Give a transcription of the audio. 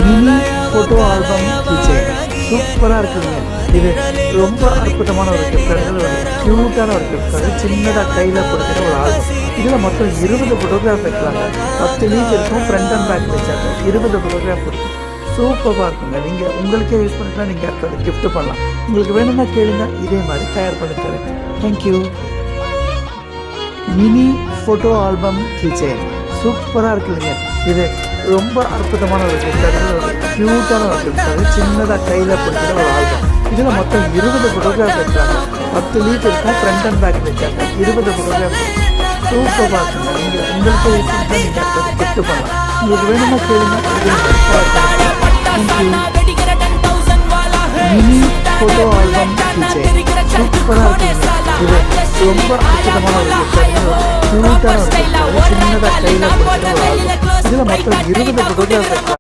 Mini photo album keychain சூப்பராக இருக்குதுங்க. இது ரொம்ப அற்புதமான ஒரு கிஃப்ட் கார்டு, ஒரு க்யூட்டான ஒரு கிஃப்ட் கார்டு, சின்னதாக கையில் கொடுக்குற ஒரு ஆல்பம். இதில் மொத்தம் 20 ஃபோட்டோகிராஃப் வைக்கலாங்க. 10 லீஃப் இருக்கும், ஃப்ரண்ட் அண்ட் பேக் வச்சாங்க. 20 ஃபோட்டோகிராஃப் இருக்கும். சூப்பராக இருக்குங்க. நீங்கள் உங்களுக்கே யூஸ் பண்ணிக்கலாம், நீங்கள் அடுத்தது கிஃப்ட் பண்ணலாம். உங்களுக்கு வேணும்னா கேளுங்க, இதே மாதிரி தயார் பண்ணி தரேன். Thank you. Mini photo album keychain சூப்பராக இருக்குதுங்க. இது ரொம்ப அற்புதமான ஒரு கிஃப்ட் கார்டு, ஒரு க்யூட்டான ஒரு கிஃப்ட் கார்டு, சின்னதாக கையில் பிடிக்கிற ஒரு ஆல்பம். இதில் மொத்தம் 20 ஃபோட்டோகிராஃப் வைக்கிறாங்க. 10 லீஃப் இருக்கும், ஃப்ரண்ட் அண்ட் பேக் வச்சாங்க. 20 ஃபோட்டோகிராஃப் சூப்பராக இருக்குங்க. நீங்கள் உங்களுக்கே யூஸ் பண்ணிட்டு நீங்கள் அடுத்தது கிஃப்ட் பண்ணலாம். உங்களுக்கு வேணும்னா கேளுங்க, thank you. Mini photo album keychain சூப்பராக இருக்குங்க. இது ரொம்ப அற்புதமான ஒரு கிஃப்ட் கார்டு, ஒரு க்யூட்டான ஒரு கிஃப்ட் கார்டு, சின்னதாக கையில் பிடிக்கிற ஒரு ஆல்பம். இதில் மொத்தம் 20 ஃபோட்டோகிராஃப்